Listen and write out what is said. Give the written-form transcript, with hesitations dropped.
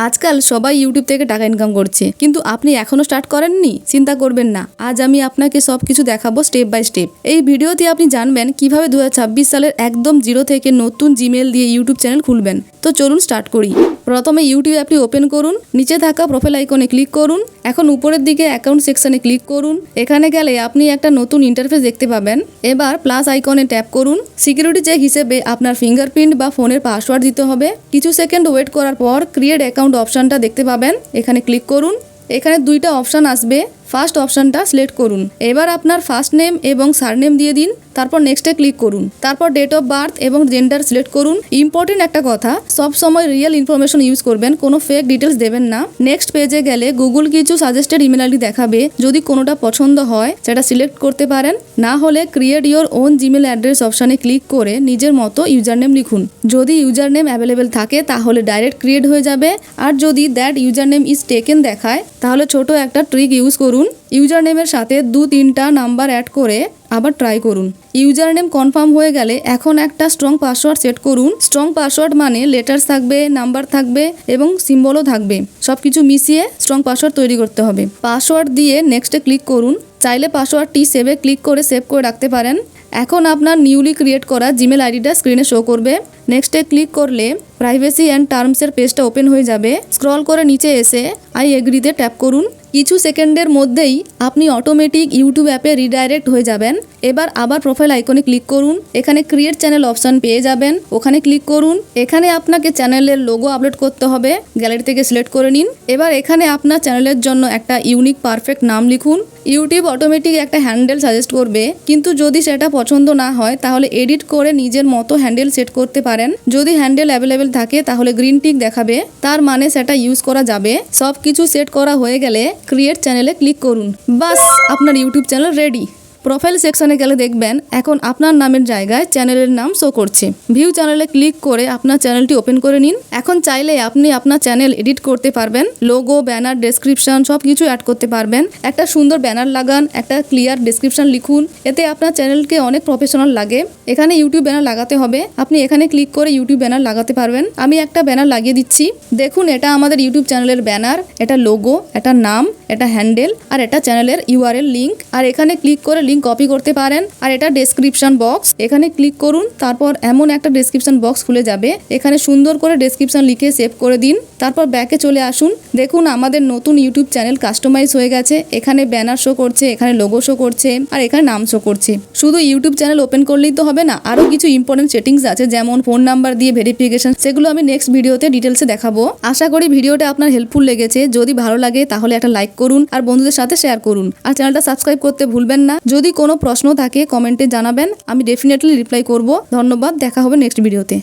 আজকাল সবাই ইউটিউব থেকে টাকা ইনকাম করছে, কিন্তু আপনি এখনো স্টার্ট করেননি? চিন্তা করবেন না, আজ আমি আপনাকে সবকিছু দেখাবো স্টেপ বাই স্টেপ। এই ভিডিওতে আপনি জানবেন কিভাবে 2026 সালের একদম জিরো থেকে নতুন জিমেল দিয়ে ইউটিউব চ্যানেল খুলবেন। তো চলুন স্টার্ট করি। প্রথমে ইউটিউব অ্যাপটি ওপেন করুন, নিচে থাকা প্রোফাইল আইকনে ক্লিক করুন। এখন উপরের দিকে অ্যাকাউন্ট সেকশনে ক্লিক করুন। এখানে গেলে আপনি একটা নতুন ইন্টারফেস দেখতে পাবেন। এবার প্লাস আইকনে ট্যাপ করুন। সিকিউরিটি চেক হিসেবে আপনার ফিঙ্গারপ্রিন্ট বা ফোনের পাসওয়ার্ড দিতে হবে। কিছু সেকেন্ড ওয়েট করার পর ক্রিয়েট অ্যাকাউন্ট অপশনটা দেখতে পাবেন, এখানে ক্লিক করুন। এখানে দুইটা অপশন আসবে, ফার্স্ট অপশনটা সিলেক্ট করুন। এবার আপনার ফার্স্ট নেম এবং সারনেম দিয়ে দিন, তারপর নেক্সটে ক্লিক করুন। তারপর ডেট অফ বার্থ এবং জেন্ডার সিলেক্ট করুন। ইম্পর্টেন্ট একটা কথা, সব সময় রিয়েল ইনফরমেশন ইউজ করবেন, কোনো ফেক ডিটেলস দেবেন না। নেক্সট পেজে গেলে গুগল কিছু সাজেস্টেড ইমেল আইডি দেখাবে, যদি কোনোটা পছন্দ হয় সেটা সিলেক্ট করতে পারেন। না হলে create your own Gmail address অপশানে ক্লিক করে নিজের মতো ইউজার নেম লিখুন। যদি ইউজার নেম অ্যাভেলেবেল থাকে তাহলে ডাইরেক্ট ক্রিয়েট হয়ে যাবে, আর যদি that user name is taken দেখায় তাহলে ছোট একটা ট্রিক ইউজ করুন। ইউজার নেমের সাথে 2-3টা নাম্বার অ্যাড করে আবার ট্রাই করুন। ইউজার নেম কনফার্ম হয়ে গেলে এখন একটা স্ট্রং পাসওয়ার্ড সেট করুন। স্ট্রং পাসওয়ার্ড মানে লেটার্স থাকবে, নাম্বার থাকবে এবং সিম্বলও থাকবে, সবকিছু মিশিয়ে স্ট্রং পাসওয়ার্ড তৈরি করতে হবে। পাসওয়ার্ড দিয়ে নেক্সটে ক্লিক করুন। চাইলে পাসওয়ার্ডটি সেভে ক্লিক করে সেভ করে রাখতে পারেন। এখন আপনার নিউলি ক্রিয়েট করা জিমেল আইডিটা স্ক্রিনে শো করবে। নেক্সটে ক্লিক করলে প্রাইভেসি অ্যান্ড টার্মসের পেজটা ওপেন হয়ে যাবে। স্ক্রল করে নিচে এসে আই এগ্রিতে ট্যাপ করুন। কিছু সেকেন্ডের মধ্যেই আপনি অটোমেটিক ইউটিউব অ্যাপে রিডাইরেক্ট হয়ে যাবেন। এবার আবার প্রোফাইল আইকনে ক্লিক করুন। এখানে ক্রিয়েট চ্যানেল অপশন পেয়ে যাবেন, ওখানে ক্লিক করুন। এখানে আপনাকে চ্যানেলের লোগো আপলোড করতে হবে, গ্যালারি থেকে সিলেক্ট করে নিন। এবার এখানে আপনার চ্যানেলের জন্য একটা ইউনিক পারফেক্ট নাম লিখুন। ইউটিউব অটোমেটিক একটা হ্যান্ডেল সাজেস্ট করবে, কিন্তু যদি সেটা পছন্দ না হয় তাহলে এডিট করে নিজের মতো হ্যান্ডেল সেট করতে পারেন। যদি হ্যান্ডেল অ্যাভেলেবেল থাকে তাহলে গ্রিন টিক দেখাবে, তার মানে সেটা ইউজ করা যাবে। সব কিছু সেট করা হয়ে গেলে ক্রিয়েট চ্যানেলে ক্লিক করুন। বাস, আপনার ইউটিউব চ্যানেল রেডি। প্রোফাইল সেকশনে গেলে দেখবেন এখন আপনার নামের জায়গায় চ্যানেলের নাম শো করছে। ভিউ চ্যানেলে ক্লিক করে আপনার চ্যানেলটি ওপেন করে নিন। এখন চাইলে আপনি আপনার চ্যানেল এডিট করতে পারবেন, লোগো, ব্যানার, ডেসক্রিপশন সব কিছু অ্যাড করতে পারবেন। একটা সুন্দর ব্যানার লাগান, একটা ক্লিয়ার ডেসক্রিপশন লিখুন, এতে আপনার চ্যানেলকে অনেক প্রফেশনাল লাগে। এখানে ইউটিউব ব্যানার লাগাতে হবে, আপনি এখানে ক্লিক করে ইউটিউব ব্যানার লাগাতে পারবেন। আমি একটা ব্যানার লাগিয়ে দিচ্ছি। দেখুন, এটা আমাদের ইউটিউব চ্যানেলের ব্যানার, এটা লোগো, এটা নাম, এটা হ্যান্ডেল, আর এটা চ্যানেলের ইউআরএল লিঙ্ক। আর এখানে ক্লিক করে লিঙ্ক কপি করতে পারেন। আর এটা ডেসক্রিপশন বক্স, এখানে ক্লিক করুন। তারপর এমন একটা ডেসক্রিপশন বক্স খুলে যাবে, এখানে সুন্দর করে ডেসক্রিপশন লিখে সেভ করে দিন। তারপর ব্যাকে চলে আসুন। দেখুন, আমাদের নতুন ইউটিউব চ্যানেল কাস্টমাইজ হয়ে গেছে। এখানে ব্যানার শো করছে, এখানে লোগো শো করছে, আর এখানে নাম শো করছে। শুধু ইউটিউব চ্যানেল ওপেন করলেই তো হবে না, আরো কিছু ইম্পর্টেন্ট সেটিংস আছে, যেমন ফোন নাম্বার দিয়ে ভেরিফিকেশন, সেগুলো আমি নেক্সট ভিডিওতে ডিটেলসে দেখাবো। আশা করি ভিডিওটা আপনার হেল্পফুল লেগেছে। যদি ভালো লাগে তাহলে একটা লাইক করুন আর বন্ধুদের সাথে শেয়ার করুন, আর চ্যানেলটা সাবস্ক্রাইব করতে ভুলবেন না। যদি কোনো প্রশ্ন থাকে কমেন্টে জানাবেন, আমি ডেফিনেটলি রিপ্লাই করব। ধন্যবাদ, দেখা হবে নেক্সট ভিডিওতে।